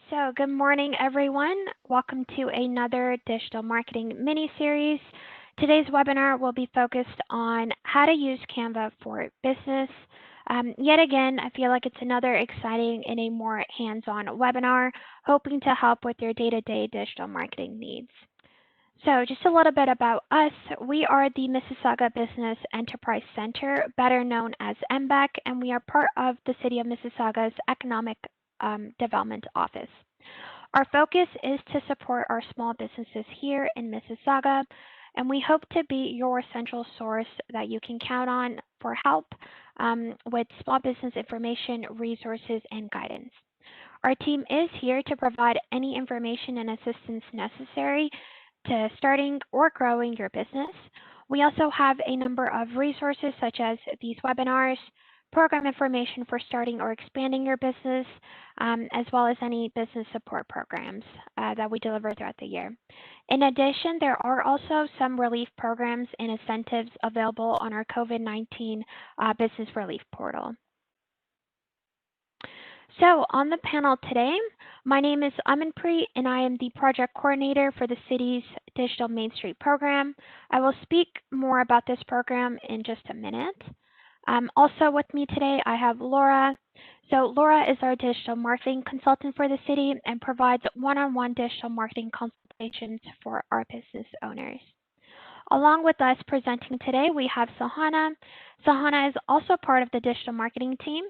Good morning, everyone. Welcome to another digital marketing mini-series. Today's webinar will be focused on how to use Canva for business. Yet again, I feel like it's another exciting and a more hands-on webinar, hoping to help with your day-to-day digital marketing needs. So just a little bit about us. We are the Mississauga Business Enterprise Center, better known as MBEC, and we are part of the City of Mississauga's Economic Development Office. Our focus is to support our small businesses here in Mississauga, and we hope to be your central source that you can count on for help with small business information, resources, and guidance. Our team is here to provide any information and assistance necessary to starting or growing your business. We also have a number of resources such as these webinars, program information for starting or expanding your business, as well as any business support programs that we deliver throughout the year. In addition, there are also some relief programs and incentives available on our COVID-19 business relief portal. So on the panel today, my name is Amanpreet, and I am the project coordinator for the city's Digital Main Street program. I will speak more about this program in just a minute. Also with me today, I have Laura. So Laura is our digital marketing consultant for the city and provides one-on-one digital marketing consultations for our business owners. Along with us presenting today, we have Sahana. Sahana is also part of the digital marketing team.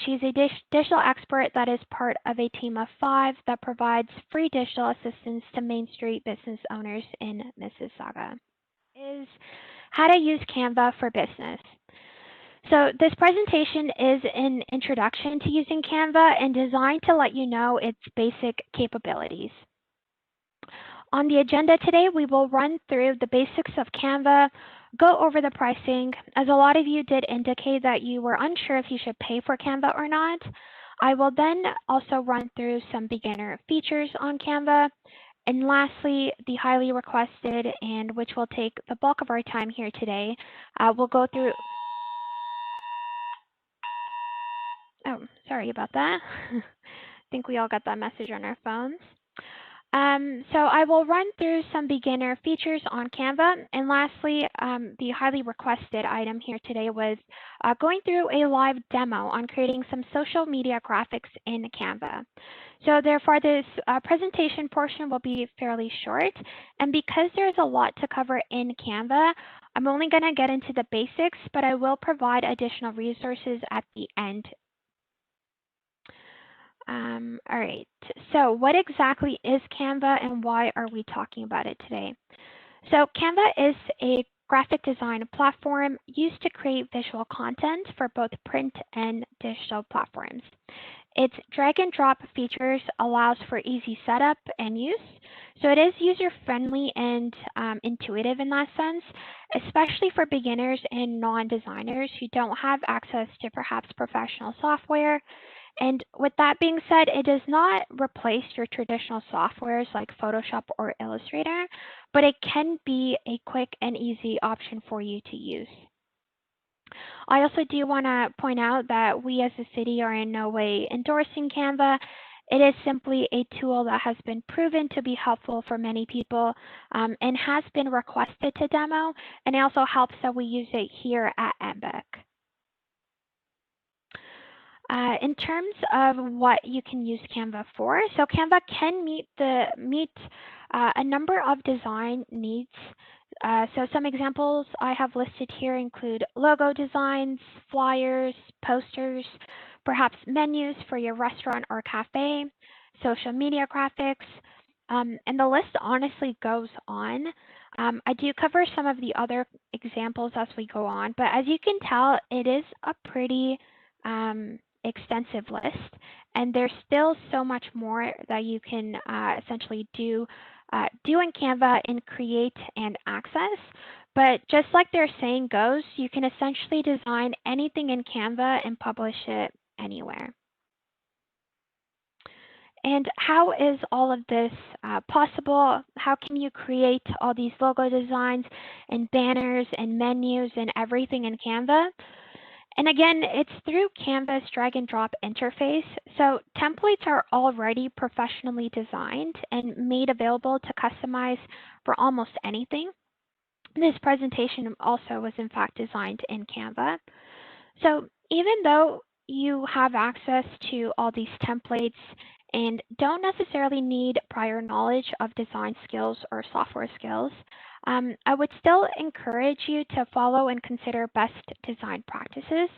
She's a digital expert that is part of a team of 5 that provides free digital assistance to Main Street business owners in Mississauga. Is how to use Canva for business. So this presentation is an introduction to using Canva and designed to let you know its basic capabilities. On the agenda today, we will run through the basics of Canva, go over the pricing, as a lot of you did indicate that you were unsure if you should pay for Canva or not. I will then also run through some beginner features on Canva. And lastly, the highly requested, and which will take the bulk of our time here today, we'll go through. Oh, sorry about that. I think we all got that message on our phones. So I will run through some beginner features on Canva. And lastly, the highly requested item here today was going through a live demo on creating some social media graphics in Canva. So therefore, this presentation portion will be fairly short. And because there's a lot to cover in Canva, I'm only going to get into the basics, but I will provide additional resources at the end. All right, so what exactly is Canva and why are we talking about it today? So Canva is a graphic design platform used to create visual content for both print and digital platforms. Its drag and drop features allows for easy setup and use. So it is user-friendly and intuitive in that sense, especially for beginners and non-designers who don't have access to perhaps professional software. And with that being said, it does not replace your traditional softwares like Photoshop or Illustrator, but it can be a quick and easy option for you to use. I also do want to point out that we as a city are in no way endorsing Canva. It is simply a tool that has been proven to be helpful for many people and has been requested to demo, and it also helps that we use it here at MBEC. In terms of what you can use Canva for, so Canva can meet a number of design needs. So some examples I have listed here include logo designs, flyers, posters, perhaps menus for your restaurant or cafe, social media graphics, and the list honestly goes on. I do cover some of the other examples as we go on, but as you can tell, it is a pretty extensive list, and there's still so much more that you can essentially do in Canva and create and access. But just like their saying goes, you can essentially design anything in Canva and publish it anywhere. And how is all of this possible? How can you create all these logo designs and banners and menus and everything in Canva? And again, it's through Canva's drag and drop interface. So templates are already professionally designed and made available to customize for almost anything. This presentation also was in fact designed in Canva. So even though you have access to all these templates and don't necessarily need prior knowledge of design skills or software skills, I would still encourage you to follow and consider best design practices.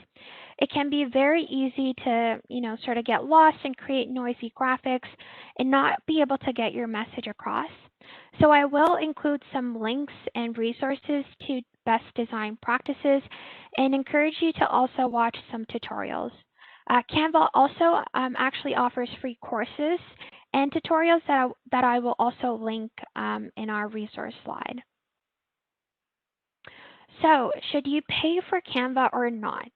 It can be very easy to, sort of get lost and create noisy graphics and not be able to get your message across. So I will include some links and resources to best design practices and encourage you to also watch some tutorials. Canva also actually offers free courses and tutorials that I will also link in our resource slide. So, should you pay for Canva or not?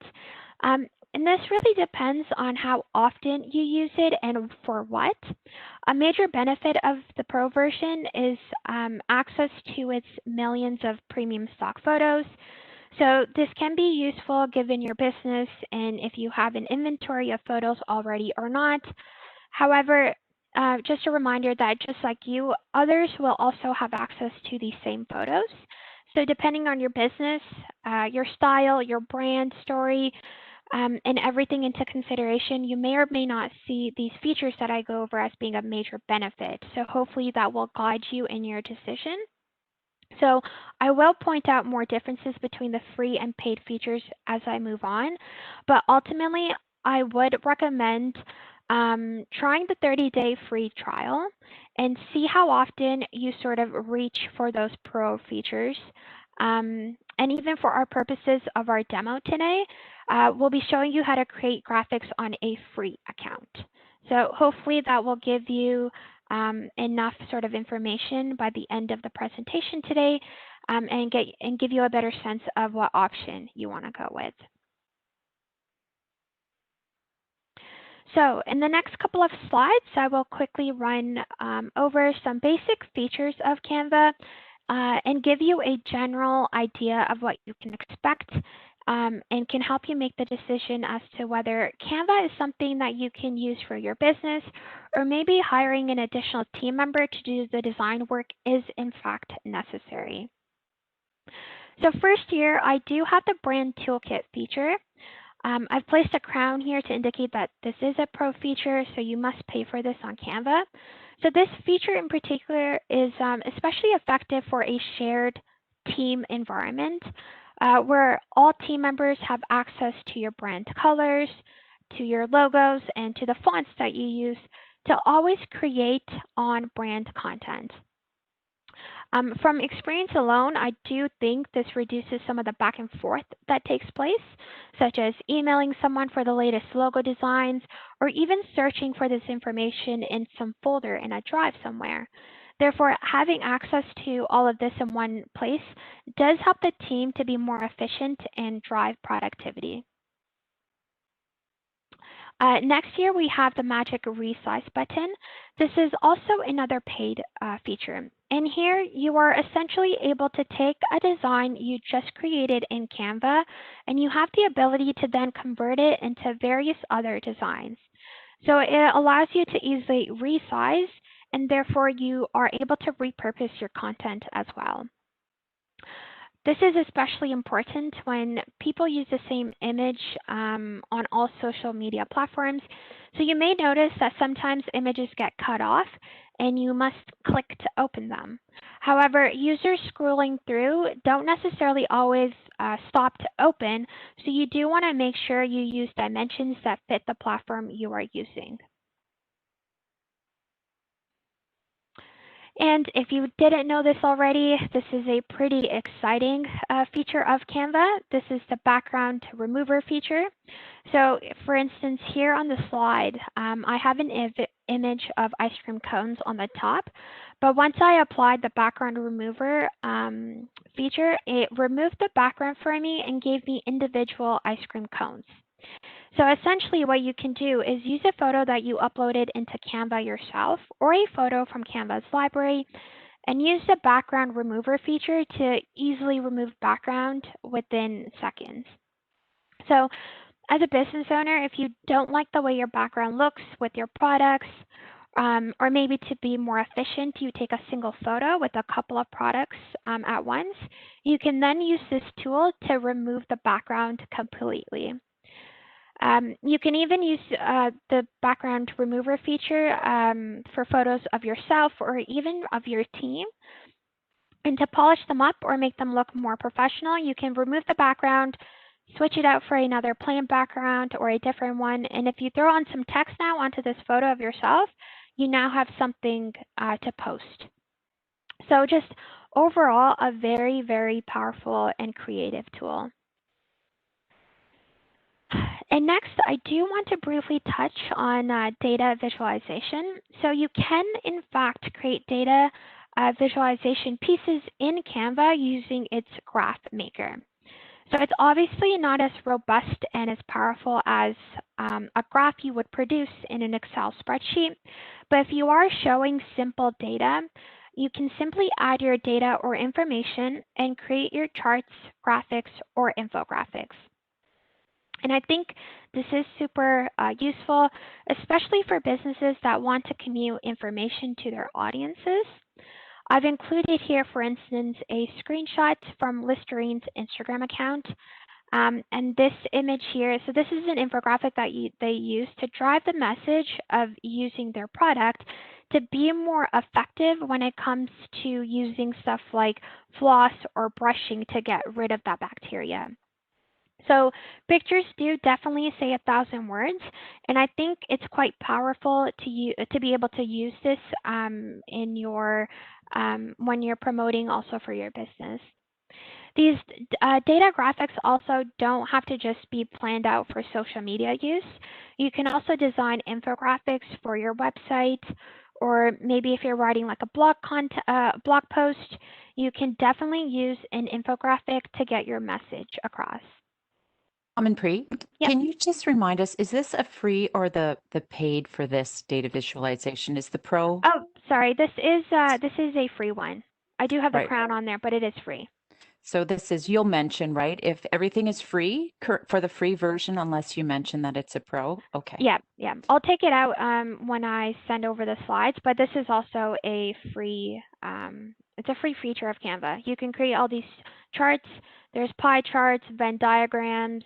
And this really depends on how often you use it and for what. A major benefit of the Pro version is access to its millions of premium stock photos. So this can be useful given your business and if you have an inventory of photos already or not. However, just a reminder that just like you, others will also have access to these same photos. So depending on your business, your style, your brand story, and everything into consideration, you may or may not see these features that I go over as being a major benefit. So hopefully that will guide you in your decision. So I will point out more differences between the free and paid features as I move on, but ultimately I would recommend trying the 30-day free trial and see how often you sort of reach for those pro features. And even for our purposes of our demo today, we'll be showing you how to create graphics on a free account. So hopefully that will give you enough sort of information by the end of the presentation today and give you a better sense of what option you want to go with. So in the next couple of slides, I will quickly run over some basic features of Canva and give you a general idea of what you can expect and can help you make the decision as to whether Canva is something that you can use for your business or maybe hiring an additional team member to do the design work is in fact necessary. So first here, I do have the brand toolkit feature. I've placed a crown here to indicate that this is a pro feature, so you must pay for this on Canva. So this feature in particular is especially effective for a shared team environment where all team members have access to your brand colors, to your logos, and to the fonts that you use to always create on-brand content. From experience alone, I do think this reduces some of the back and forth that takes place, such as emailing someone for the latest logo designs, or even searching for this information in some folder in a drive somewhere. Therefore, having access to all of this in one place does help the team to be more efficient and drive productivity. Next here, we have the magic resize button. This is also another paid feature. And here you are essentially able to take a design you just created in Canva, and you have the ability to then convert it into various other designs. So it allows you to easily resize, and therefore you are able to repurpose your content as well. This is especially important when people use the same image on all social media platforms. So you may notice that sometimes images get cut off and you must click to open them. However, users scrolling through don't necessarily always stop to open, so you do want to make sure you use dimensions that fit the platform you are using. And if you didn't know this already, this is a pretty exciting feature of Canva. This is the background remover feature. So for instance, here on the slide, I have an image of ice cream cones on the top. But once I applied the background remover feature, it removed the background for me and gave me individual ice cream cones. So essentially what you can do is use a photo that you uploaded into Canva yourself or a photo from Canva's library and use the background remover feature to easily remove background within seconds. So as a business owner, if you don't like the way your background looks with your products, or maybe to be more efficient, you take a single photo with a couple of products at once, you can then use this tool to remove the background completely. You can even use the background remover feature for photos of yourself or even of your team. And to polish them up or make them look more professional, you can remove the background, switch it out for another plain background or a different one. And if you throw on some text now onto this photo of yourself, you now have something to post. So just overall, a very, very powerful and creative tool. And next, I do want to briefly touch on data visualization. So you can, in fact, create data visualization pieces in Canva using its graph maker. So it's obviously not as robust and as powerful as a graph you would produce in an Excel spreadsheet. But if you are showing simple data, you can simply add your data or information and create your charts, graphics, or infographics. And I think this is super useful, especially for businesses that want to commute information to their audiences. I've included here, for instance, a screenshot from Listerine's Instagram account. And this image here, so this is an infographic that they use to drive the message of using their product to be more effective when it comes to using stuff like floss or brushing to get rid of that bacteria. So pictures do definitely say 1,000 words, and I think it's quite powerful to be able to use this in your when you're promoting also for your business. These data graphics also don't have to just be planned out for social media use. You can also design infographics for your website, or maybe if you're writing like a blog post, you can definitely use an infographic to get your message across. Amanpreet, Yep. can you just remind us, is this a free or the paid for this data visualization? Is the pro? Oh, sorry. This is a free one. I do have the Right. crown on there, but it is free. So this is, you'll mention, right? If everything is free for the free version, unless you mention that it's a pro. Okay. Yeah, yeah. I'll take it out when I send over the slides, but this is also a free, it's a free feature of Canva. You can create all these charts. There's pie charts, Venn diagrams,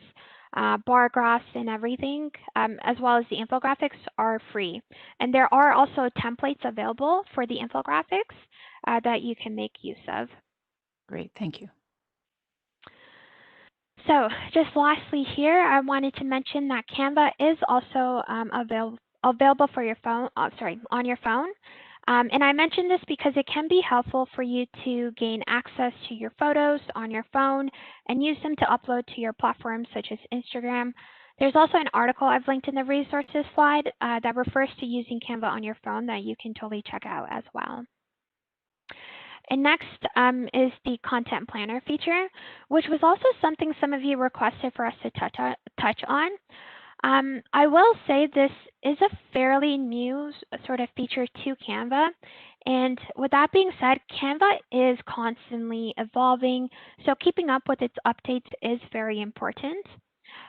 bar graphs, and everything, as well as the infographics are free. And there are also templates available for the infographics that you can make use of. Great, thank you. So just lastly here, I wanted to mention that Canva is also available for your phone, on your phone. And I mentioned this because it can be helpful for you to gain access to your photos on your phone and use them to upload to your platforms such as Instagram. There's also an article I've linked in the resources slide that refers to using Canva on your phone that you can totally check out as well. And next is the content planner feature, which was also something some of you requested for us to touch on. I will say this is a fairly new sort of feature to Canva. And with that being said, Canva is constantly evolving, so keeping up with its updates is very important.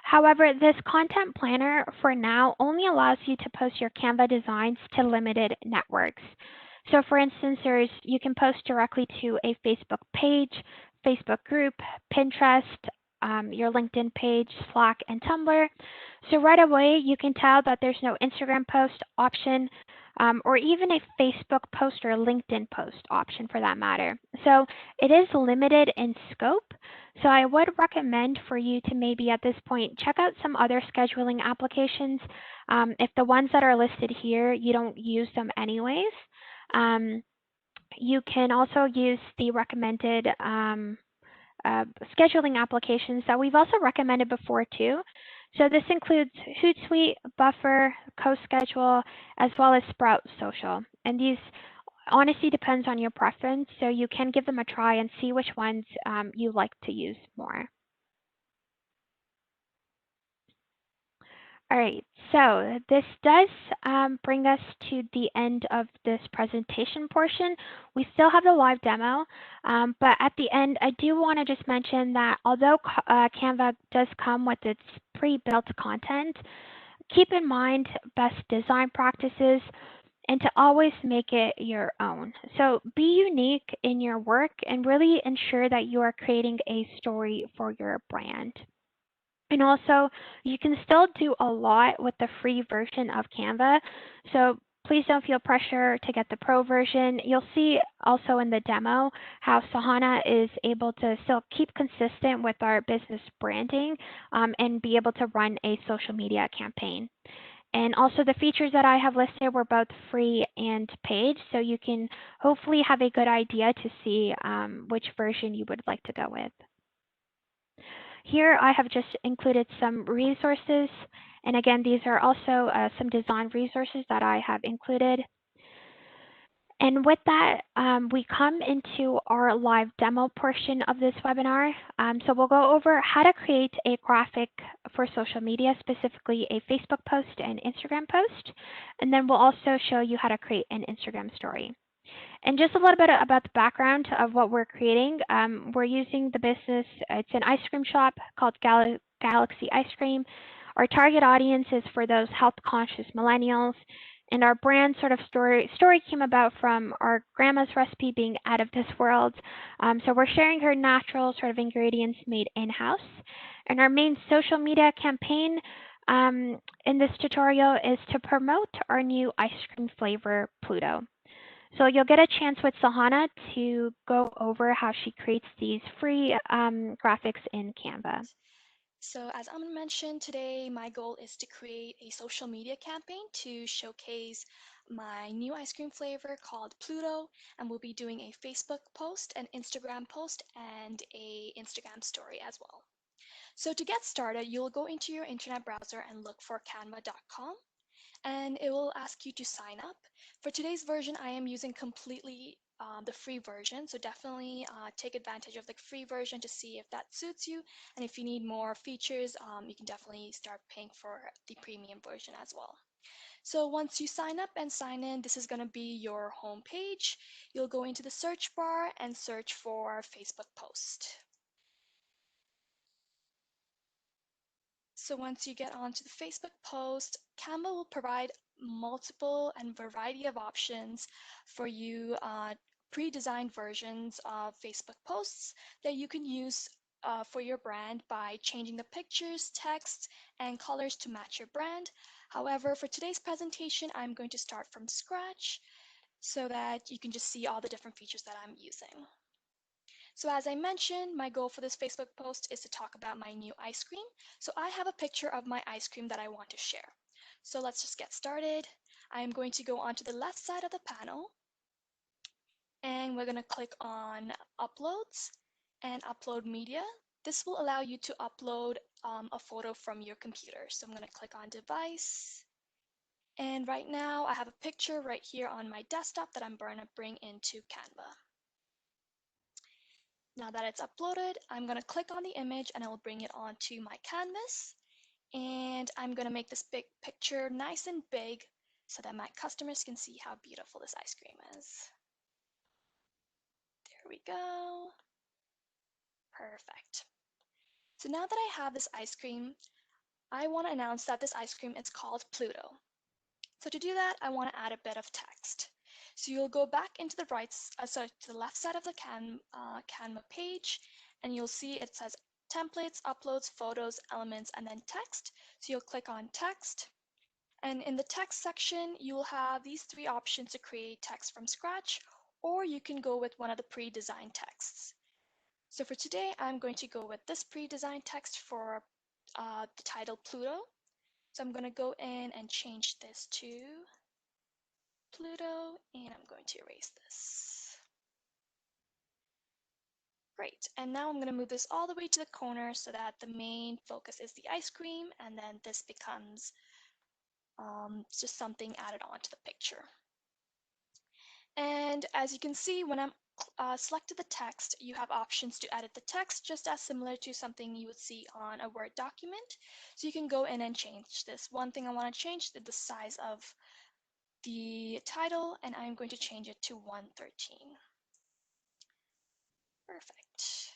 However, this content planner for now only allows you to post your Canva designs to limited networks. So for instance, you can post directly to a Facebook page, Facebook group, Pinterest, your LinkedIn page, Slack, and Tumblr. So right away, you can tell that there's no Instagram post option, or even a Facebook post or a LinkedIn post option for that matter. So it is limited in scope. So I would recommend for you to maybe at this point check out some other scheduling applications. If the ones that are listed here, you don't use them anyways. You can also use the recommended scheduling applications that we've also recommended before too. So this includes Hootsuite, Buffer, CoSchedule, as well as Sprout Social. And these honestly depends on your preference, so you can give them a try and see which ones you like to use more. All right, so this does bring us to the end of this presentation portion. We still have the live demo, but at the end, I do want to just mention that although Canva does come with its pre-built content, keep in mind best design practices and to always make it your own. So be unique in your work and really ensure that you are creating a story for your brand. And also, you can still do a lot with the free version of Canva. So please don't feel pressure to get the pro version. You'll see also in the demo how Sahana is able to still keep consistent with our business branding and be able to run a social media campaign. And also the features that I have listed were both free and paid, so you can hopefully have a good idea to see which version you would like to go with. Here I have just included some resources, and again, these are also some design resources that I have included. And with that, we come into our live demo portion of this webinar. So we'll go over how to create a graphic for social media, specifically a Facebook post and Instagram post. And then we'll also show you how to create an Instagram story. And just a little bit about the background of what we're creating. We're using the business, it's an ice cream shop called Galaxy Ice Cream. Our target audience is for those health conscious millennials. And our brand sort of story came about from our grandma's recipe being out of this world. So we're sharing her natural sort of ingredients made in-house. And our main social media campaign in this tutorial is to promote our new ice cream flavor, Pluto. So you'll get a chance with Sahana to go over how she creates these free graphics in Canva. So as Aman mentioned, today my goal is to create a social media campaign to showcase my new ice cream flavor called Pluto, and we'll be doing a Facebook post, an Instagram post, and a Instagram story as well. So to get started, you'll go into your internet browser and look for canva.com, and it will ask you to sign up. For today's version, I am using completely the free version, so definitely take advantage of the free version to see if that suits you. And if you need more features, you can definitely start paying for the premium version as well. So once you sign up and sign in, this is going to be your home page. You'll go into the search bar and search for Facebook post. So once you get onto the Facebook post, Canva will provide multiple and variety of options for you, pre-designed versions of Facebook posts that you can use for your brand by changing the pictures, text, and colors to match your brand. However, for today's presentation, I'm going to start from scratch so that you can just see all the different features that I'm using. So as I mentioned, my goal for this Facebook post is to talk about my new ice cream. So I have a picture of my ice cream that I want to share. So let's just get started. I'm going to go onto the left side of the panel, and we're going to click on Uploads and Upload Media. This will allow you to upload a photo from your computer. So I'm going to click on Device. And right now I have a picture right here on my desktop that I'm going to bring into Canva. Now that it's uploaded, I'm going to click on the image and I will bring it onto my canvas. And I'm going to make this big picture nice and big so that my customers can see how beautiful this ice cream is. There we go. Perfect. So now that I have this ice cream, I want to announce that this ice cream is called Pluto. So to do that, I want to add a bit of text. So you'll go back into the to the left side of the Canva page, and you'll see it says templates, uploads, photos, elements, and then text. So you'll click on text. And in the text section, you'll have these three options to create text from scratch, or you can go with one of the pre-designed texts. So for today, I'm going to go with this pre-designed text for the title Pluto. So I'm going to go in and change this to Pluto, and I'm going to erase this. Great, and now I'm going to move this all the way to the corner so that the main focus is the ice cream, and then this becomes just something added onto the picture. And as you can see, when I'm selected the text, you have options to edit the text just as similar to something you would see on a Word document. So you can go in and change this. One thing I want to change is the size of the title, and I'm going to change it to 113. Perfect.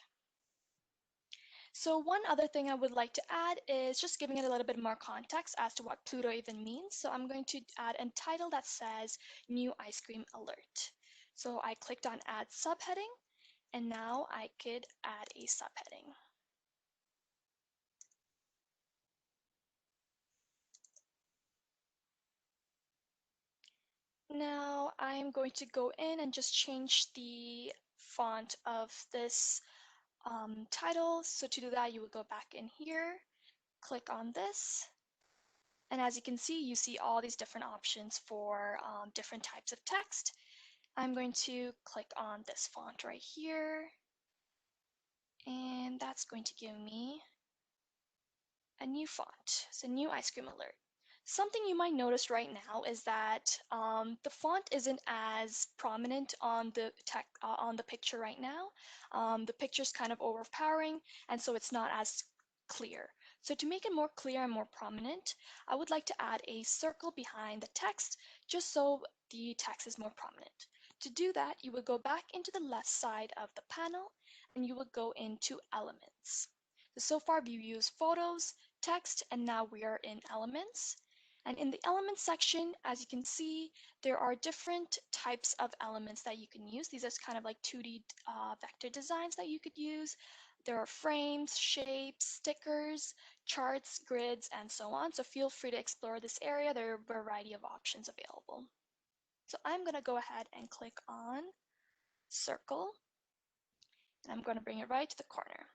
So one other thing I would like to add is just giving it a little bit more context as to what Pluto even means. So I'm going to add a title that says New Ice Cream Alert. So I clicked on Add Subheading, and now I could add a subheading. Now I'm going to go in and just change the font of this title. So to do that, you would go back in here, click on this, and as you can see, you see all these different options for different types of text. I'm going to click on this font right here, and that's going to give me a new font. It's a new ice cream alert. Something you might notice right now is that the font isn't as prominent on the picture right now. The picture's kind of overpowering, and so it's not as clear. So to make it more clear and more prominent, I would like to add a circle behind the text just so the text is more prominent. To do that, you would go back into the left side of the panel and you would go into Elements. So far we've used photos, text, and now we are in elements. And in the elements section, as you can see, there are different types of elements that you can use. These are kind of like 2D vector designs that you could use. There are frames, shapes, stickers, charts, grids, and so on. So feel free to explore this area. There are a variety of options available. So I'm going to go ahead and click on circle, and I'm going to bring it right to the corner.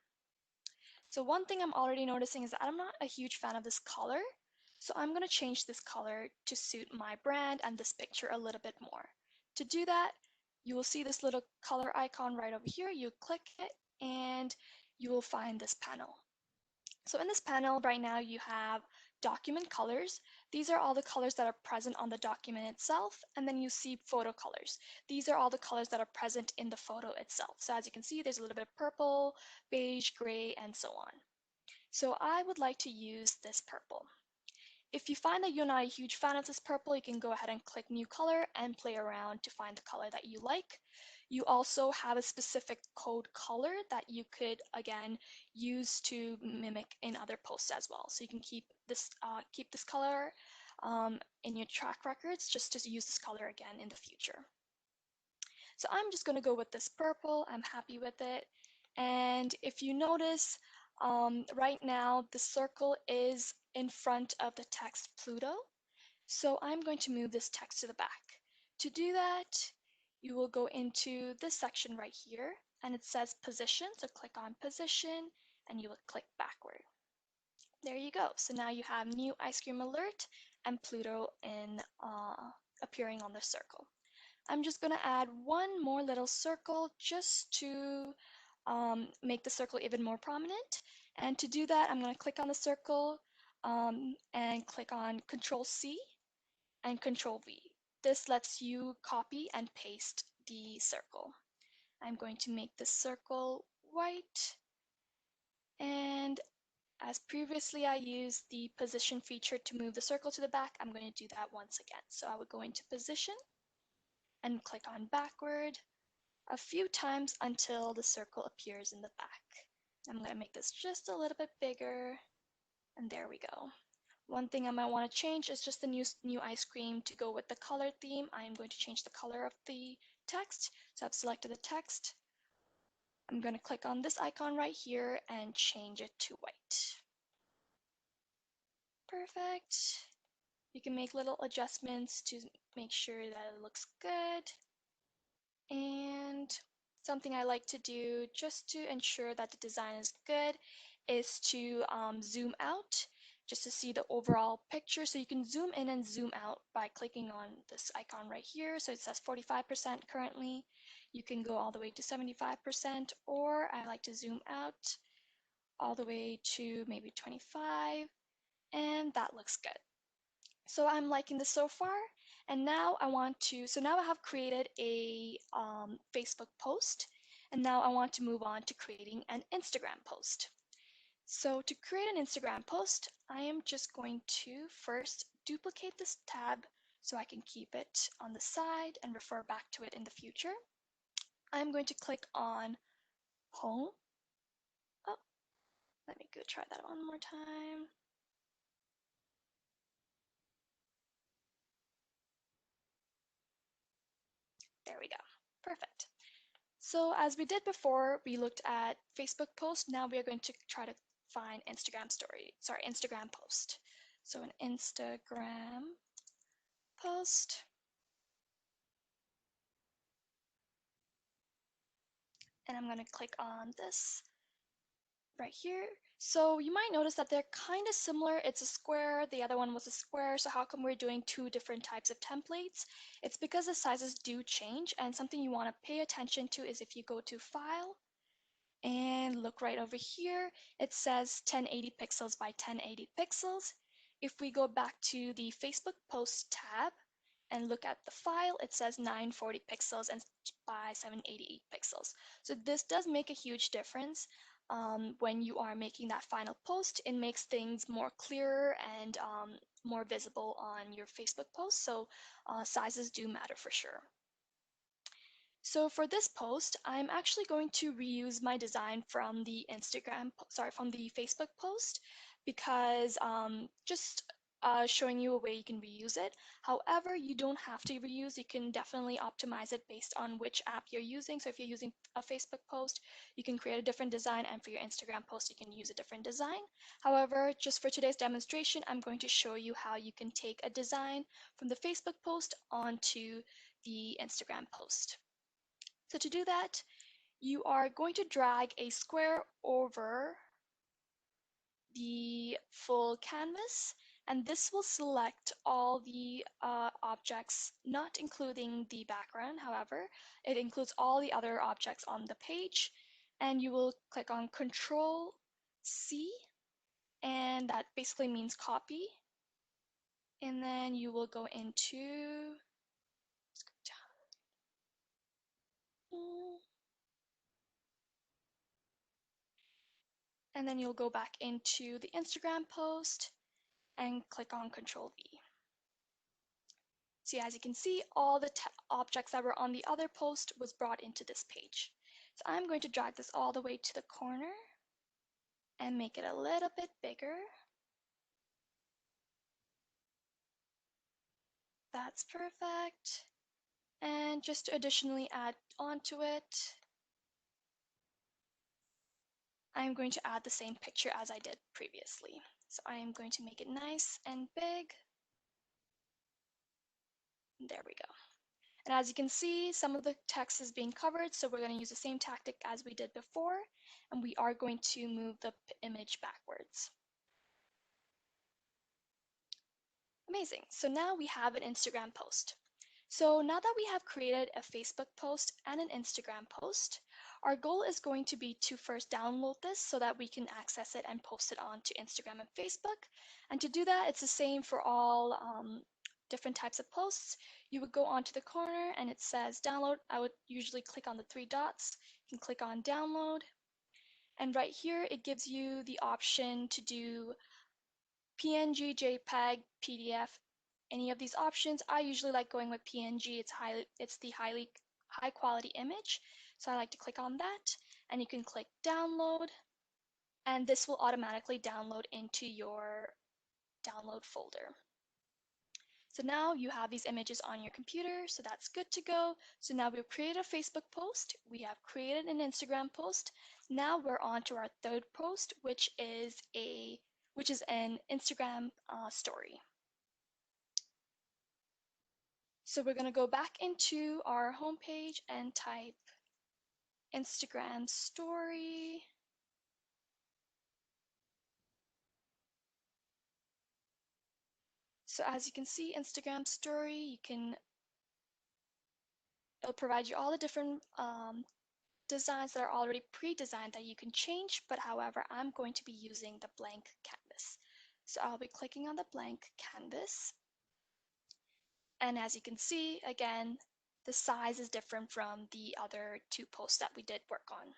So one thing I'm already noticing is that I'm not a huge fan of this color. So I'm going to change this color to suit my brand and this picture a little bit more. To do that, you will see this little color icon right over here. You click it and you will find this panel. So in this panel right now you have document colors. These are all the colors that are present on the document itself, and then you see photo colors. These are all the colors that are present in the photo itself. So as you can see, there's a little bit of purple, beige, gray, and so on. So I would like to use this purple. If you find that you're not a huge fan of this purple, you can go ahead and click new color and play around to find the color that you like. You also have a specific code color that you could, again, use to mimic in other posts as well. So you can keep this color in your track records just to use this color again in the future. So I'm just going to go with this purple. I'm happy with it. And if you notice, right now the circle is in front of the text Pluto. So I'm going to move this text to the back. To do that, you will go into this section right here, and it says position. So click on position, and you will click backward. There you go. So now you have new ice cream alert and Pluto appearing on the circle. I'm just going to add one more little circle just to make the circle even more prominent. And to do that, I'm going to click on the circle and click on Control C and Control V. This lets you copy and paste the circle. I'm going to make this circle white, and as previously I used the position feature to move the circle to the back, I'm going to do that once again. So I would go into position and click on backward a few times until the circle appears in the back. I'm going to make this just a little bit bigger, and there we go. One thing I might want to change is just the new ice cream to go with the color theme. I am going to change the color of the text. So I've selected the text. I'm going to click on this icon right here and change it to white. Perfect. You can make little adjustments to make sure that it looks good. And something I like to do just to ensure that the design is good is to zoom out just to see the overall picture. So you can zoom in and zoom out by clicking on this icon right here. So it says 45% currently. You can go all the way to 75%, or I like to zoom out all the way to maybe 25, and that looks good. So I'm liking this so far. And now now I have created a Facebook post. And now I want to move on to creating an Instagram post. So to create an Instagram post, I am just going to first duplicate this tab so I can keep it on the side and refer back to it in the future. I'm going to click on Home. Oh, let me go try that one more time. There we go. Perfect. So as we did before, we looked at Facebook post. Now we are going to try to find Instagram post. So an Instagram post, and I'm going to click on this right here. So you might notice that they're kind of similar. It's a square, the other one was a square. So how come we're doing two different types of templates? It's because the sizes do change, and something you want to pay attention to is if you go to File, and look right over here, it says 1080 pixels by 1080 pixels. If we go back to the Facebook post tab and look at the file, it says 940 pixels and by 788 pixels. So this does make a huge difference when you are making that final post. It makes things more clearer and more visible on your Facebook post. So sizes do matter for sure. So for this post, I'm actually going to reuse my design from the from the Facebook post, because just showing you a way you can reuse it. However, you don't have to reuse. You can definitely optimize it based on which app you're using. So if you're using a Facebook post, you can create a different design, and for your Instagram post, you can use a different design. However, just for today's demonstration, I'm going to show you how you can take a design from the Facebook post onto the Instagram post. So to do that, you are going to drag a square over the full canvas, and this will select all the objects, not including the background. However, it includes all the other objects on the page, and you will click on Control C, and that basically means copy. And then you will go into, and then you'll go back into the Instagram post and click on Control V. So as you can see, all the objects that were on the other post was brought into this page. So I'm going to drag this all the way to the corner and make it a little bit bigger. That's perfect. And just to additionally add onto it, I'm going to add the same picture as I did previously. So I am going to make it nice and big. There we go. And as you can see, some of the text is being covered, so we're going to use the same tactic as we did before, and we are going to move the image backwards. Amazing. So now we have an Instagram post. So now that we have created a Facebook post and an Instagram post, our goal is going to be to first download this so that we can access it and post it onto Instagram and Facebook. And to do that, it's the same for all different types of posts. You would go onto the corner and it says download. I would usually click on the three dots. You can click on download. And right here, it gives you the option to do PNG, JPEG, PDF, any of these options. I usually like going with PNG. It's the high quality image. So I like to click on that, and you can click download, and this will automatically download into your download folder. So now you have these images on your computer, so that's good to go. So now we've created a Facebook post, we have created an Instagram post. Now we're on to our third post, which is an Instagram story. So we're going to go back into our homepage and type Instagram story. So as you can see, Instagram story, it'll provide you all the different designs that are already pre-designed that you can change, but however, I'm going to be using the blank canvas. So I'll be clicking on the blank canvas, And as you can see, again, the size is different from the other two posts that we did work on.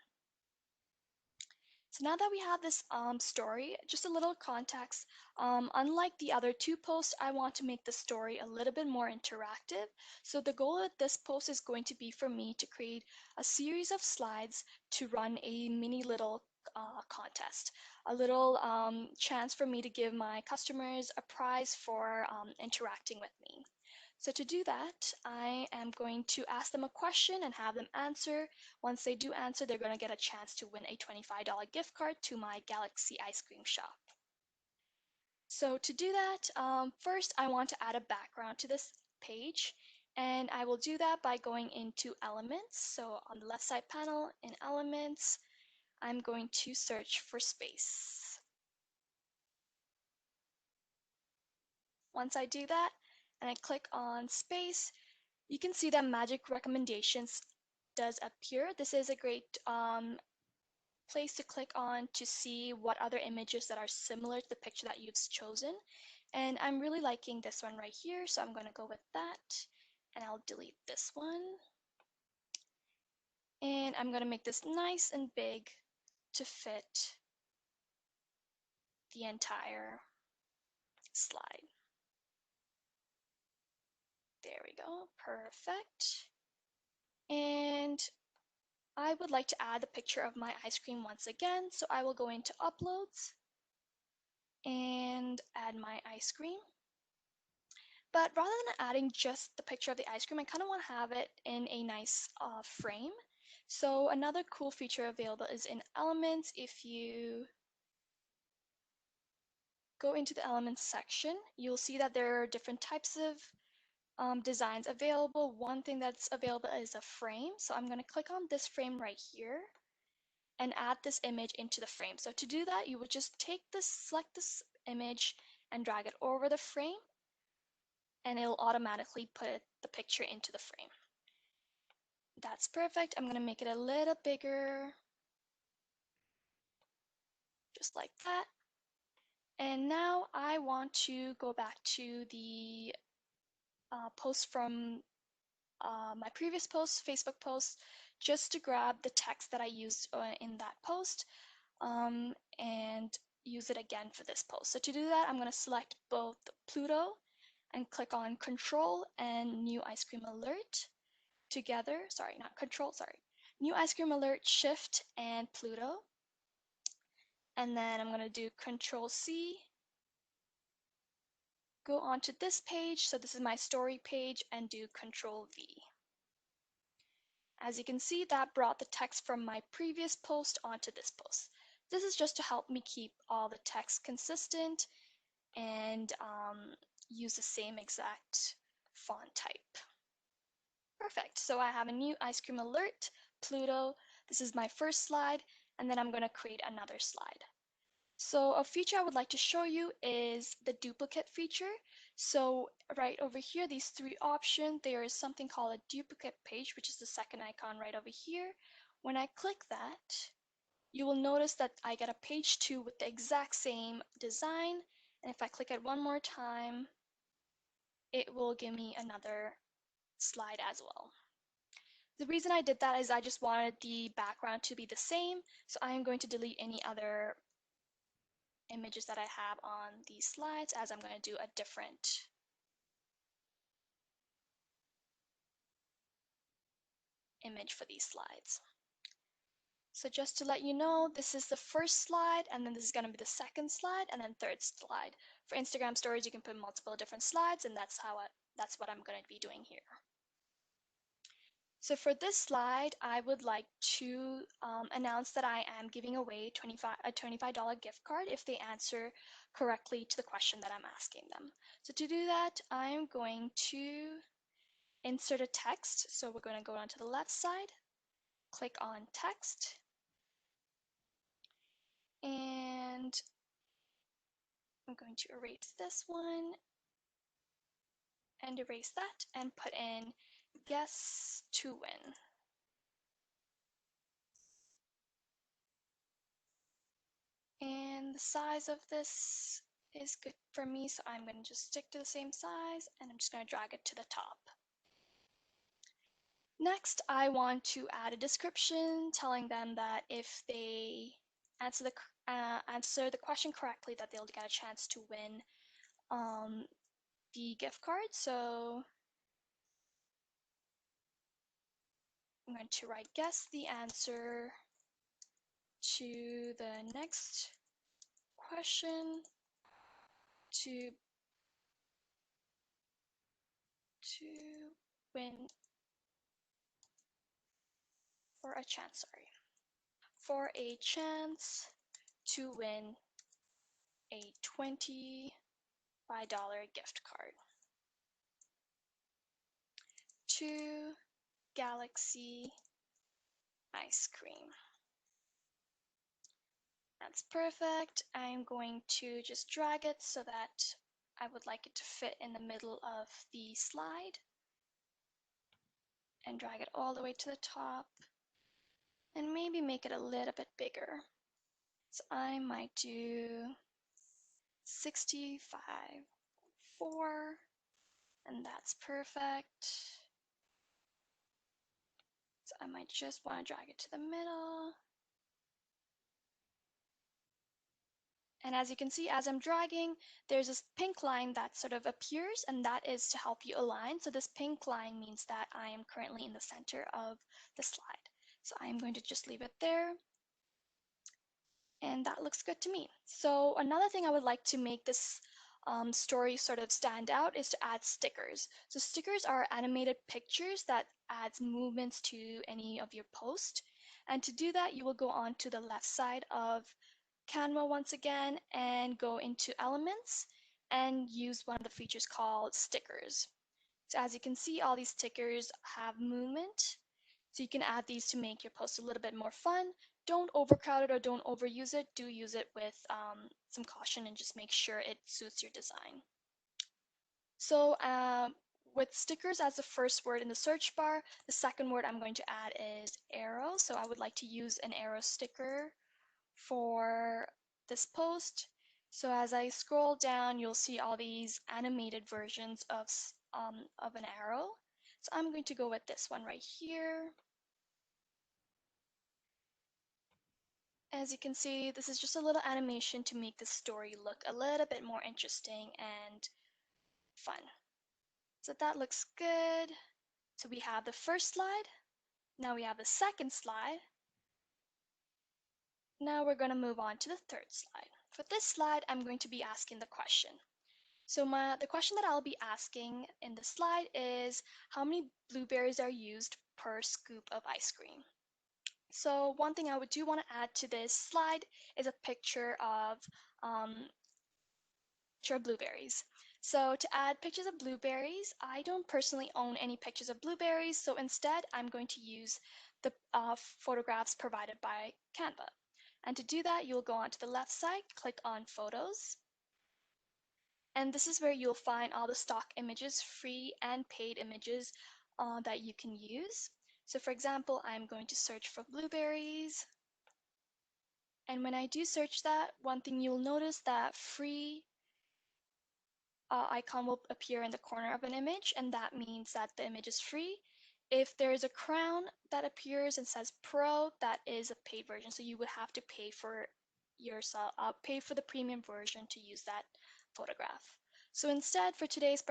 So now that we have this story, just a little context, unlike the other two posts, I want to make the story a little bit more interactive. So the goal of this post is going to be for me to create a series of slides to run a mini little contest, a little chance for me to give my customers a prize for interacting with me. So to do that, I am going to ask them a question and have them answer. Once they do answer, they're going to get a chance to win a $25 gift card to my Galaxy ice cream shop. So to do that, first I want to add a background to this page, and I will do that by going into Elements. So on the left side panel in Elements, I'm going to search for space. Once I do that, and I click on space, you can see that Magic Recommendations does appear. This is a great place to click on to see what other images that are similar to the picture that you've chosen. And I'm really liking this one right here, so I'm going to go with that. And I'll delete this one. And I'm going to make this nice and big to fit the entire slide. There we go, perfect. And I would like to add the picture of my ice cream once again, so I will go into Uploads and add my ice cream. But rather than adding just the picture of the ice cream, I kind of want to have it in a nice frame. So another cool feature available is in Elements. If you go into the Elements section, you'll see that there are different types of designs available. One thing that's available is a frame. So I'm going to click on this frame right here and add this image into the frame. So to do that, you would just take this, select this image and drag it over the frame, and it'll automatically put the picture into the frame. That's perfect. I'm going to make it a little bigger, just like that. And now I want to go back to the post from my previous post, Facebook post, just to grab the text that I used in that post and use it again for this post. So to do that, I'm going to select both Pluto and click on Control and New Ice Cream Alert together. Sorry, not Control, sorry. New Ice Cream Alert, Shift, and Pluto. And then I'm going to do Control C, go onto this page. So this is my story page, and do Control V. As you can see, that brought the text from my previous post onto this post. This is just to help me keep all the text consistent and use the same exact font type. Perfect. So I have a new ice cream alert, Pluto. This is my first slide, and then I'm going to create another slide. So a feature I would like to show you is the duplicate feature. So right over here, these three options, there is something called a duplicate page, which is the second icon right over here. When I click that, you will notice that I get a page 2 with the exact same design. And if I click it one more time, it will give me another slide as well. The reason I did that is I just wanted the background to be the same. So I am going to delete any other images that I have on these slides, as I'm going to do a different image for these slides. So just to let you know, this is the first slide, and then this is going to be the second slide, and then third slide. For Instagram stories, you can put multiple different slides, and that's what I'm going to be doing here. So for this slide, I would like to announce that I am giving away a $25 gift card if they answer correctly to the question that I'm asking them. So to do that, I'm going to insert a text. So we're going to go on to the left side, click on text, and I'm going to erase this one and erase that and put in guess to win. And the size of this is good for me, so I'm going to just stick to the same size and I'm just going to drag it to the top. Next, I want to add a description telling them that if they answer the question correctly, that they'll get a chance to win the gift card. So I'm going to write guess the answer to the next question to win for a chance, for a chance to win a $25 gift card to Galaxy Ice Cream. That's perfect. I'm going to just drag it so that I would like it to fit in the middle of the slide and drag it all the way to the top and maybe make it a little bit bigger. So I might do 65, 4, and that's perfect. So I might just want to drag it to the middle. And as you can see, as I'm dragging, there's this pink line that sort of appears, and that is to help you align. So this pink line means that I am currently in the center of the slide. So I'm going to just leave it there. And that looks good to me. So another thing I would like to make this story sort of stand out is to add stickers. So stickers are animated pictures that adds movements to any of your post. And to do that, you will go on to the left side of Canva once again and go into elements and use one of the features called stickers. So as you can see, all these stickers have movement. So you can add these to make your post a little bit more fun. Don't overcrowd it or don't overuse it. Do use it with some caution and just make sure it suits your design. So with stickers as the first word in the search bar, the second word I'm going to add is arrow. So I would like to use an arrow sticker for this post. So as I scroll down, you'll see all these animated versions of an arrow. So I'm going to go with this one right here. As you can see, this is just a little animation to make the story look a little bit more interesting and fun. So that looks good. So we have the first slide. Now we have the second slide. Now we're going to move on to the third slide. For this slide, I'm going to be asking the question. So the question that I'll be asking in the slide is how many blueberries are used per scoop of ice cream? So one thing I would do want to add to this slide is a picture of blueberries. So to add pictures of blueberries, I don't personally own any pictures of blueberries, so instead I'm going to use the photographs provided by Canva. And to do that, you'll go onto the left side, click on Photos, and this is where you'll find all the stock images, free and paid images that you can use. So for example, I'm going to search for blueberries. And when I do search that, one thing you'll notice that free icon will appear in the corner of an image, and that means that the image is free. If there is a crown that appears and says pro, that is a paid version. So you would have to pay for pay for the premium version to use that photograph. So instead, for today's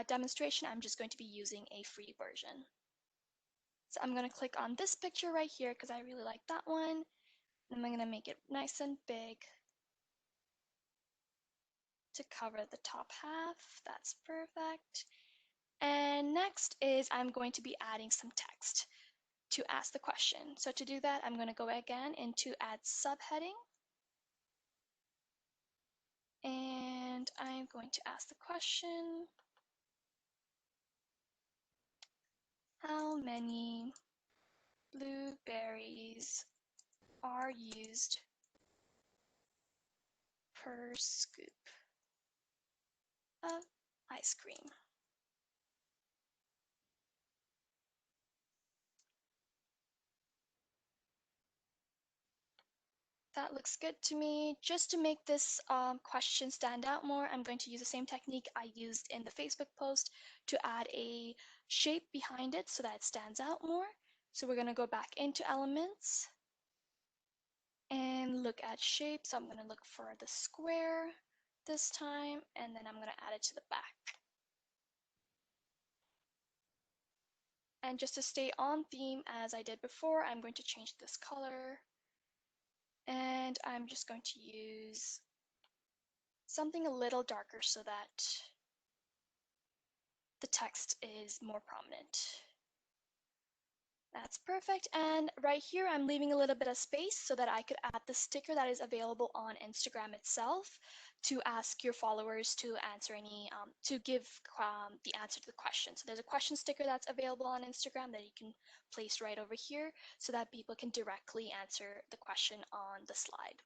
demonstration, I'm just going to be using a free version. So I'm going to click on this picture right here because I really like that one. And I'm going to make it nice and big to cover the top half. That's perfect. And next is I'm going to be adding some text to ask the question. So to do that, I'm going to go again into add subheading. And I'm going to ask the question, how many blueberries are used per scoop of ice cream? That looks good to me. Just to make this question stand out more, I'm going to use the same technique I used in the Facebook post to add a shape behind it so that it stands out more. So we're going to go back into elements and look at shape. So I'm going to look for the square this time, and then I'm going to add it to the back. And just to stay on theme as I did before, I'm going to change this color. And I'm just going to use something a little darker so that the text is more prominent. That's perfect. And right here, I'm leaving a little bit of space so that I could add the sticker that is available on Instagram itself to ask your followers to answer to give the answer to the question. So there's a question sticker that's available on Instagram that you can place right over here so that people can directly answer the question on the slide.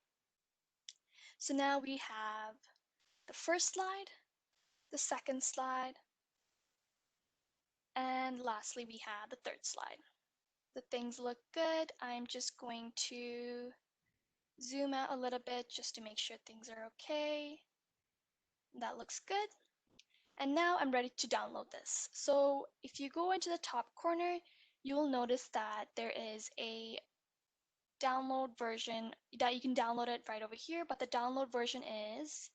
So now we have the first slide, the second slide, and lastly, we have the third slide. The things look good. I'm just going to zoom out a little bit just to make sure things are okay. That looks good. And now I'm ready to download this. So if you go into the top corner, you will notice that there is a download version that you can download it right over here, but the download version is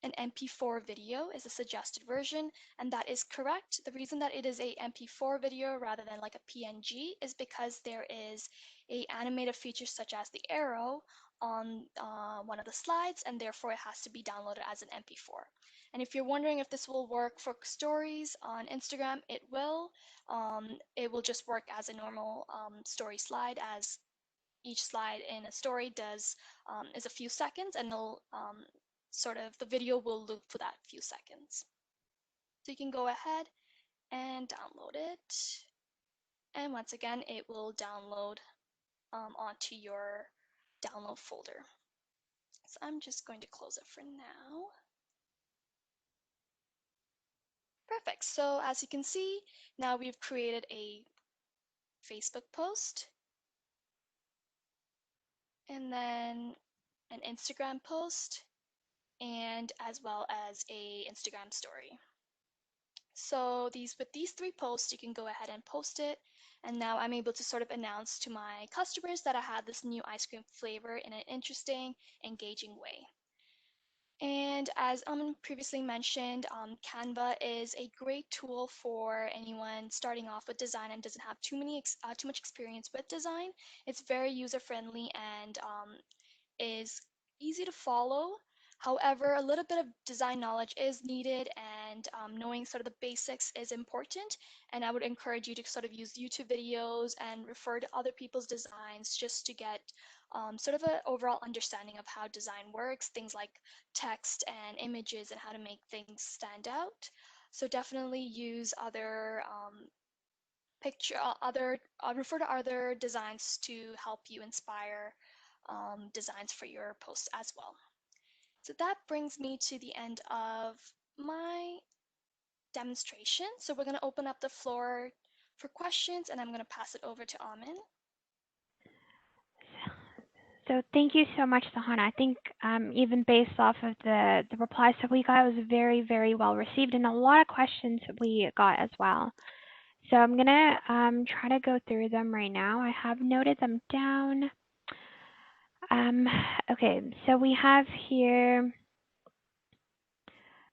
an MP4 video is a suggested version, and that is correct. The reason that it is a MP4 video rather than like a PNG is because there is a animated feature such as the arrow on one of the slides, and therefore it has to be downloaded as an MP4. And if you're wondering if this will work for stories on Instagram, it will. It will just work as a normal story slide, as each slide in a story is a few seconds, and it'll the video will loop for that few seconds. So you can go ahead and download it. And once again, it will download onto your download folder. So I'm just going to close it for now. Perfect. So as you can see, now we've created a Facebook post and then an Instagram post, and as well as a Instagram story. So with these 3 posts, you can go ahead and post it. And now I'm able to sort of announce to my customers that I had this new ice cream flavor in an interesting, engaging way. And as previously mentioned, Canva is a great tool for anyone starting off with design and doesn't have too much experience with design. It's very user-friendly and is easy to follow. However, a little bit of design knowledge is needed, and knowing sort of the basics is important. And I would encourage you to sort of use YouTube videos and refer to other people's designs just to get sort of an overall understanding of how design works, things like text and images and how to make things stand out. So definitely use refer to other designs to help you inspire designs for your posts as well. So that brings me to the end of my demonstration. So we're going to open up the floor for questions, and I'm going to pass it over to Amin. So thank you so much, Sahana. I think even based off of the replies that we got, it was very, very well received, and a lot of questions we got as well. So I'm going to try to go through them right now. I have noted them down. Okay, so we have here,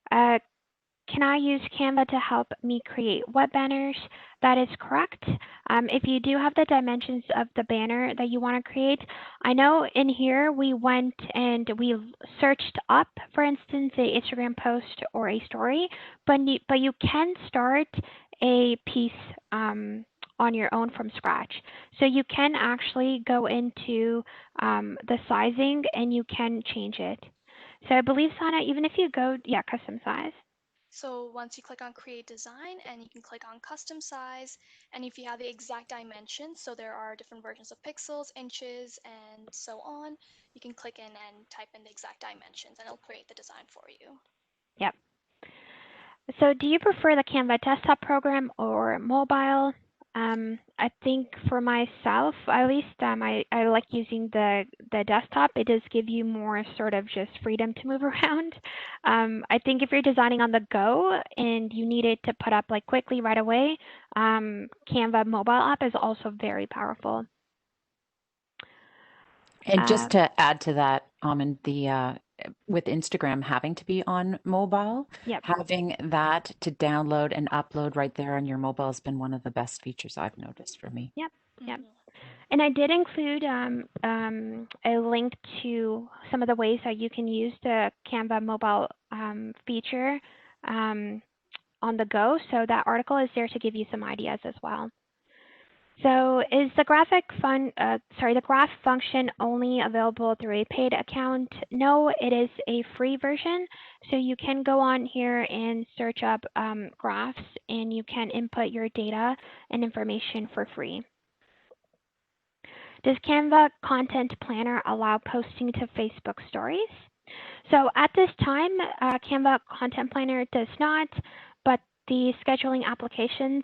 can I use Canva to help me create web banners? That is correct. If you do have the dimensions of the banner that you want to create, I know in here we went and we searched up, for instance, an Instagram post or a story, but you can start a piece on your own from scratch. So you can actually go into the sizing and you can change it. So I believe, Sana, even if you go, custom size. So once you click on create design, and you can click on custom size, and if you have the exact dimensions, so there are different versions of pixels, inches, and so on, you can click in and type in the exact dimensions, and it'll create the design for you. Yep. So do you prefer the Canva desktop program or mobile? I think for myself, at least, I like using the desktop. It does give you more sort of just freedom to move around. I think if you're designing on the go and you need it to put up like quickly right away, Canva mobile app is also very powerful. And just to add to that, and with Instagram having to be on mobile, Yep. having that to download and upload right there on your mobile has been one of the best features I've noticed for me. Yep. Yep. Mhm. And I did include a link to some of the ways that you can use the Canva mobile feature on the go. So that article is there to give you some ideas as well. So is the the graph function only available through a paid account? No, it is a free version. So you can go on here and search up graphs and you can input your data and information for free. Does Canva Content Planner allow posting to Facebook Stories? So at this time, Canva Content Planner does not, but the scheduling applications,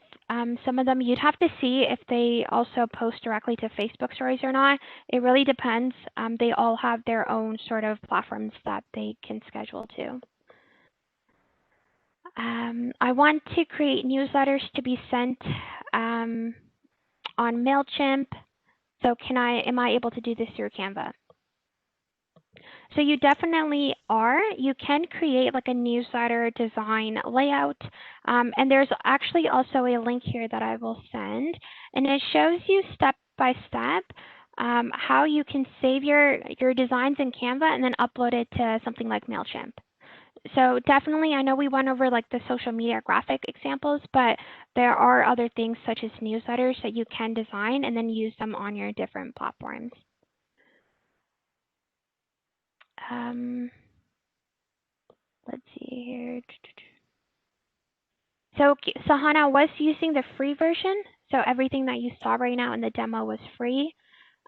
some of them you'd have to see if they also post directly to Facebook Stories or not. It really depends. They all have their own sort of platforms that they can schedule to. I want to create newsletters to be sent on MailChimp. So am I able to do this through Canva? So you definitely are. You can create like a newsletter design layout. And there's actually also a link here that I will send. And it shows you step by step how you can save your designs in Canva and then upload it to something like MailChimp. So definitely, I know we went over like the social media graphic examples, but there are other things such as newsletters that you can design and then use them on your different platforms. Let's see here. So Sahana was using the free version. So everything that you saw right now in the demo was free.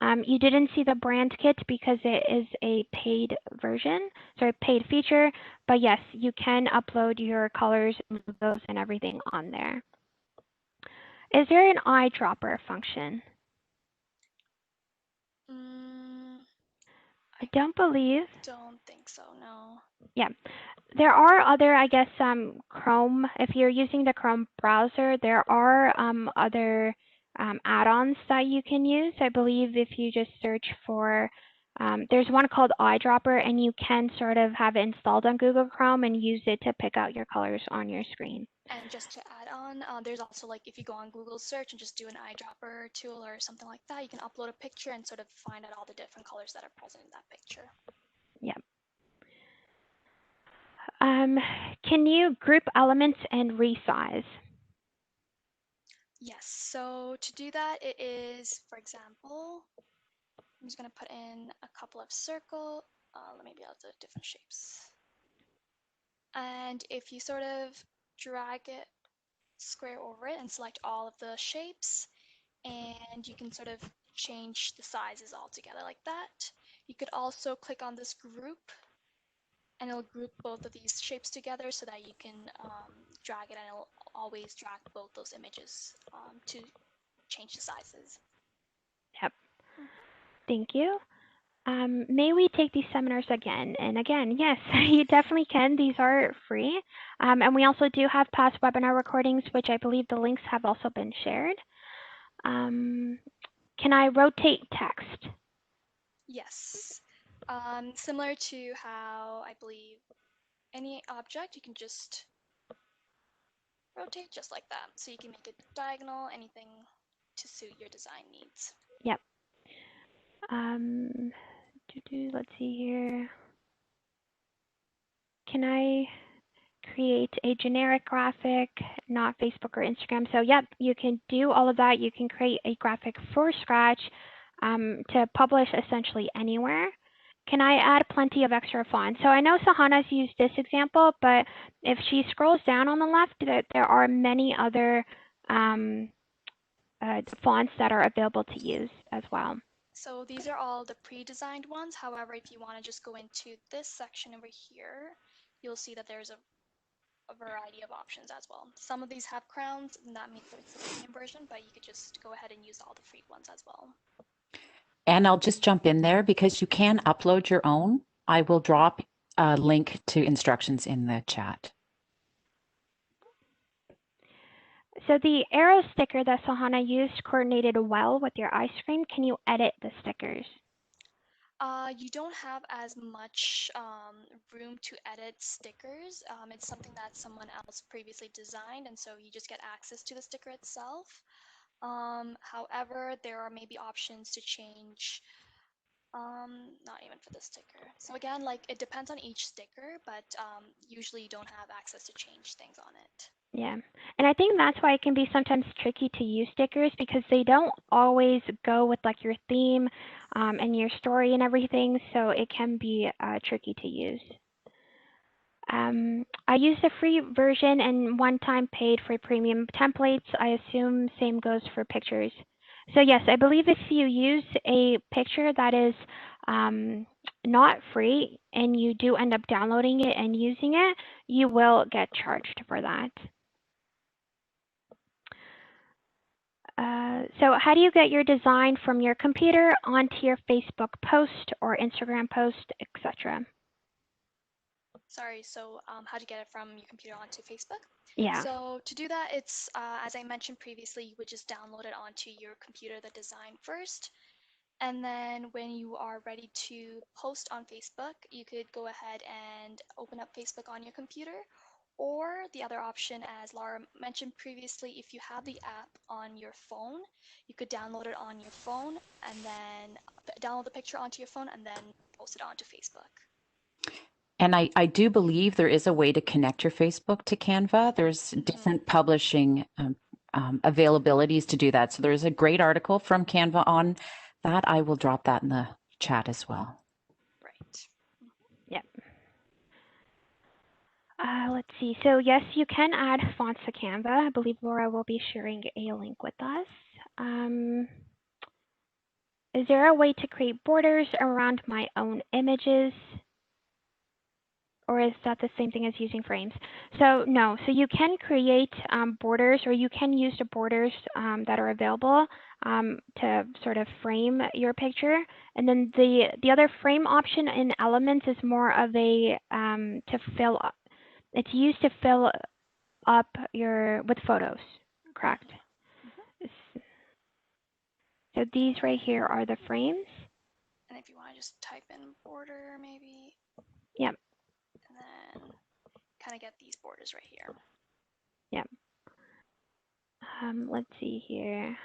You didn't see the brand kit because it is a paid version, so a paid feature. But yes, you can upload your colors, logos, and everything on there. Is there an eyedropper function? I don't believe. Don't think so, no. Yeah. There are other, I guess, Chrome, if you're using the Chrome browser, there are other add-ons that you can use. I believe if you just search for, there's one called Eyedropper, and you can sort of have it installed on Google Chrome and use it to pick out your colors on your screen. And just to add on, there's also like if you go on Google search and just do an eyedropper tool or something like that, you can upload a picture and sort of find out all the different colors that are present in that picture. Yeah. Can you group elements and resize? Yes, so to do that, it is, for example, I'm just going to put in a couple of maybe I'll do different shapes. And if you sort of drag it, square over it and select all of the shapes, and you can sort of change the sizes all together like that. You could also click on this group and it'll group both of these shapes together so that you can drag it, and it'll always drag both those images to change the sizes. Yep. Thank you. May we take these seminars again? And again, yes, you definitely can. These are free. And we also do have past webinar recordings, which I believe the links have also been shared. Can I rotate text? Yes. Similar to how I believe any object, you can just rotate just like that. So you can make it diagonal, anything to suit your design needs. Yep. Let's see here. Can I create a generic graphic, not Facebook or Instagram? So yep, you can do all of that. You can create a graphic from scratch to publish essentially anywhere. Can I add plenty of extra fonts? So I know Sahana's used this example, but if she scrolls down on the left, there are many other fonts that are available to use as well. So these are all the pre-designed ones. However, if you want to just go into this section over here, you'll see that there's a variety of options as well. Some of these have crowns, and that means that it's the premium version, but you could just go ahead and use all the free ones as well. And I'll just jump in there because you can upload your own. I will drop a link to instructions in the chat. So the arrow sticker that Sahana used coordinated well with your ice cream. Can you edit the stickers? You don't have as much room to edit stickers. It's something that someone else previously designed, and so you just get access to the sticker itself. However, there are maybe options to change, not even for the sticker. So again, like it depends on each sticker, but usually you don't have access to change things on it. Yeah, and I think that's why it can be sometimes tricky to use stickers because they don't always go with like your theme and your story and everything, so it can be tricky to use. I used the free version and one time paid for premium templates. I assume same goes for pictures. So yes, I believe if you use a picture that is not free and you do end up downloading it and using it, you will get charged for that. So how do you get your design from your computer onto your Facebook post or Instagram post, etc.? Sorry, so how to get it from your computer onto Facebook? Yeah. So to do that, it's as I mentioned previously, you would just download it onto your computer, the design first. And then when you are ready to post on Facebook, you could go ahead and open up Facebook on your computer. Or the other option, as Laura mentioned previously, if you have the app on your phone, you could download it on your phone and then download the picture onto your phone and then post it onto Facebook. And I do believe there is a way to connect your Facebook to Canva. There's different publishing availabilities to do that. So there's a great article from Canva on that. I will drop that in the chat as well. Right. Yep. Let's see. So yes, you can add fonts to Canva. I believe Laura will be sharing a link with us. Is there a way to create borders around my own images? Or is that the same thing as using frames? So no, so you can create borders, or you can use the borders that are available to sort of frame your picture. And then the other frame option in Elements is more of a to fill up. It's used to fill up with photos, correct? So these right here are the frames. And if you want to just type in border, maybe. Yep. And then kind of get these borders right here. Yep. Let's see here.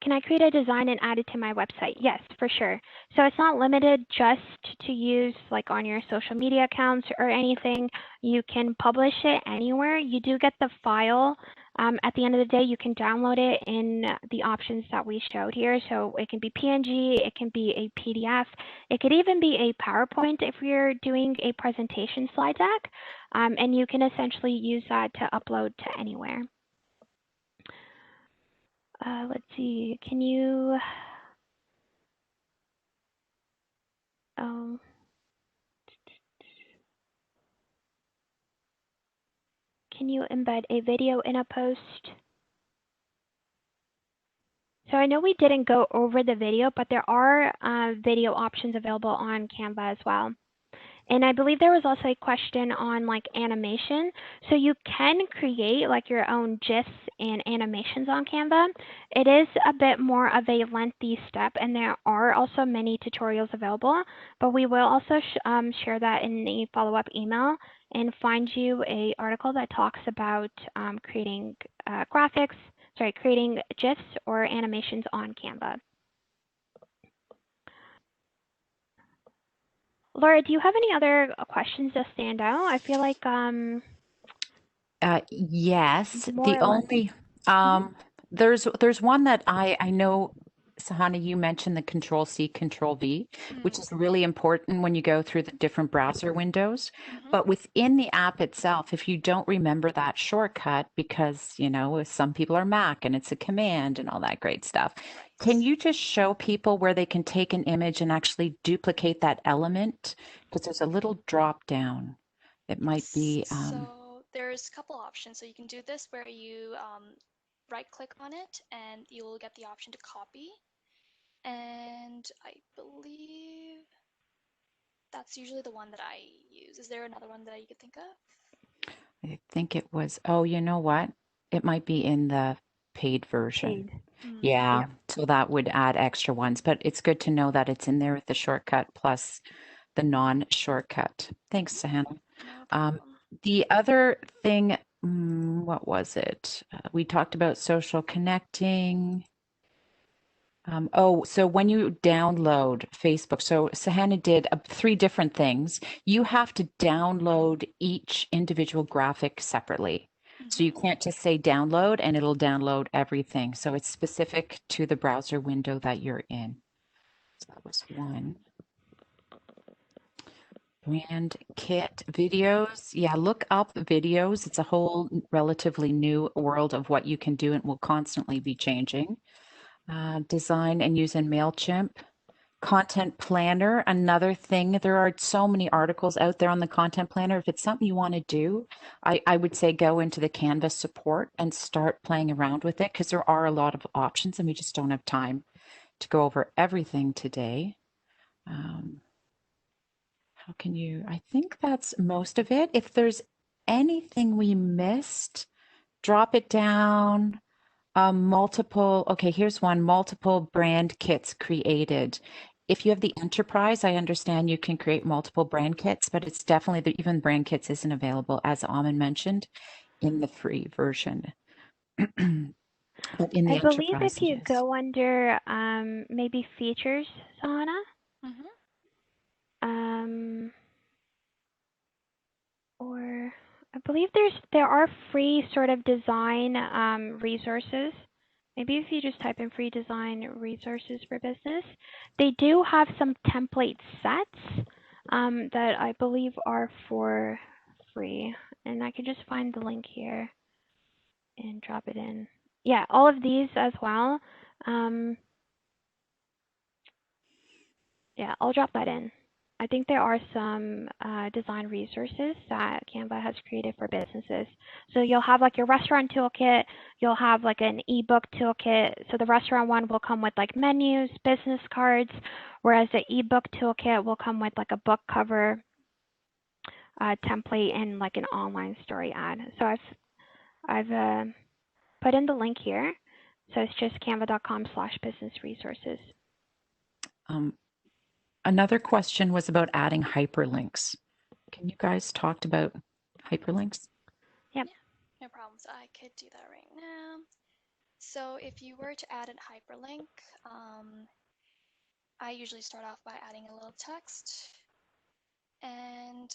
Can I create a design and add it to my website? Yes, for sure. So it's not limited just to use like on your social media accounts or anything. You can publish it anywhere. You do get the file. At the end of the day, you can download it in the options that we showed here. So it can be PNG, it can be a PDF, it could even be a PowerPoint if you're doing a presentation slide deck. And you can essentially use that to upload to anywhere. Let's see, can you, can you embed a video in a post? So I know we didn't go over the video, but there are video options available on Canva as well. And I believe there was also a question on like animation. So you can create like your own GIFs and animations on Canva. It is a bit more of a lengthy step, and there are also many tutorials available, but we will also share that in the follow-up email and find you a article that talks about creating creating GIFs or animations on Canva. Laura, do you have any other questions that stand out? I feel like yes, the only there's one that I know, Sahana, you mentioned the Control-C, Control-V, which is really important when you go through the different browser windows. But within the app itself, if you don't remember that shortcut, because, you know, some people are Mac and it's a command and all that great stuff, Can you just show people where they can take an image and actually duplicate that element? Because there's a little drop down. It might be, So there's a couple options. So you can do this where you right click on it and you will get the option to copy. And I believe that's usually the one that I use. Is there another one that you could think of? I think it was, oh, you know what? It might be in the paid version. Paid. Yeah, Yep. so that would add extra ones, but it's good to know that it's in there with the shortcut plus the non-shortcut. Thanks, Sahana. No Um, problem. the other thing, what was it? We talked about social connecting. So when you download Facebook, so Sahana did 3 different things. You have to download each individual graphic separately. So you can't just say download and it'll download everything. So it's specific to the browser window that you're in. So that was one. Brand kit videos. Yeah, look up videos. It's a whole relatively new world of what you can do and will constantly be changing. Design and use in MailChimp. Content planner, another thing. There are so many articles out there on the content planner. If it's something you want to do, I would say go into the Canva support and start playing around with it because there are a lot of options and we just don't have time to go over everything today. How can you, I think that's most of it. If there's anything we missed, drop it down. Okay, here's one, multiple brand kits created. If you have the enterprise, I understand you can create multiple brand kits, but it's definitely that even brand kits isn't available, as Amin mentioned, in the free version. But in the I believe if enterprise, it you is. go under maybe features, Sana, or I believe there are free sort of design resources. Maybe if you just type in free design resources for business, they do have some template sets that I believe are for free. And I can just find the link here and drop it in. Yeah, all of these as well. Yeah, I'll drop that in. I think there are some design resources that Canva has created for businesses. So you'll have like your restaurant toolkit, you'll have like an ebook toolkit. So the restaurant one will come with like menus, business cards, whereas the ebook toolkit will come with like a book cover template and like an online story ad. So I've put in the link here. So it's just canva.com/business resources. Another question was about adding hyperlinks. Can you guys talk about hyperlinks? Yep. Yeah, no problems. I could do that right now. So if you were to add a hyperlink, I usually start off by adding a little text. And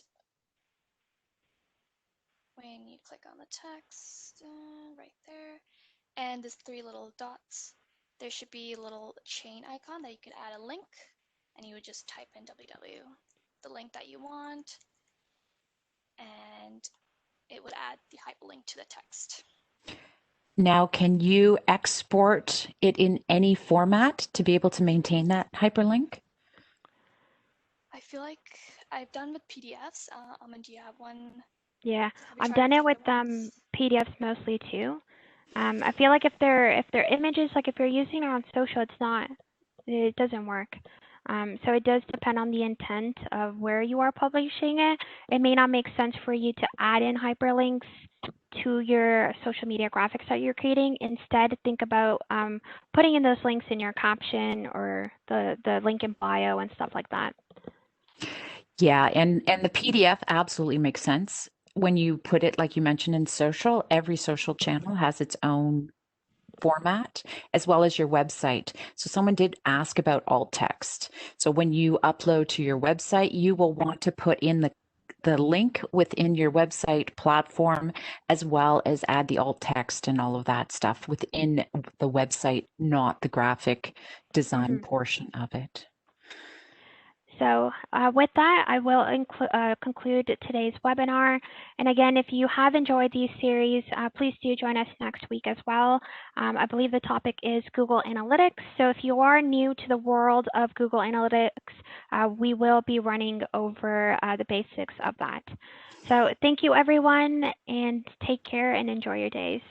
when you click on the text, right there, and there's 3 little dots, there should be a little chain icon that you could add a link, and you would just type in www, the link that you want, and it would add the hyperlink to the text. Now, can you export it in any format to be able to maintain that hyperlink? I feel like I've done with PDFs. Do you have one? Yeah, Have you I've tried done with it with other ones? PDFs mostly too. I feel like if they're images, like if you're using it on social, it doesn't work. So it does depend on the intent of where you are publishing it. It may not make sense for you to add in hyperlinks to your social media graphics that you're creating. Instead, think about putting in those links in your caption or the link in bio and stuff like that. Yeah, and the PDF absolutely makes sense. When you put it, like you mentioned, in social, every social channel has its own format as well as your website. So someone did ask about alt text. So when you upload to your website, you will want to put in the link within your website platform as well as add the alt text and all of that stuff within the website, not the graphic design portion of it. So with that, I will conclude today's webinar. And again, if you have enjoyed these series, please do join us next week as well. I believe the topic is Google Analytics. So if you are new to the world of Google Analytics, we will be running over the basics of that. So thank you, everyone, and take care and enjoy your days.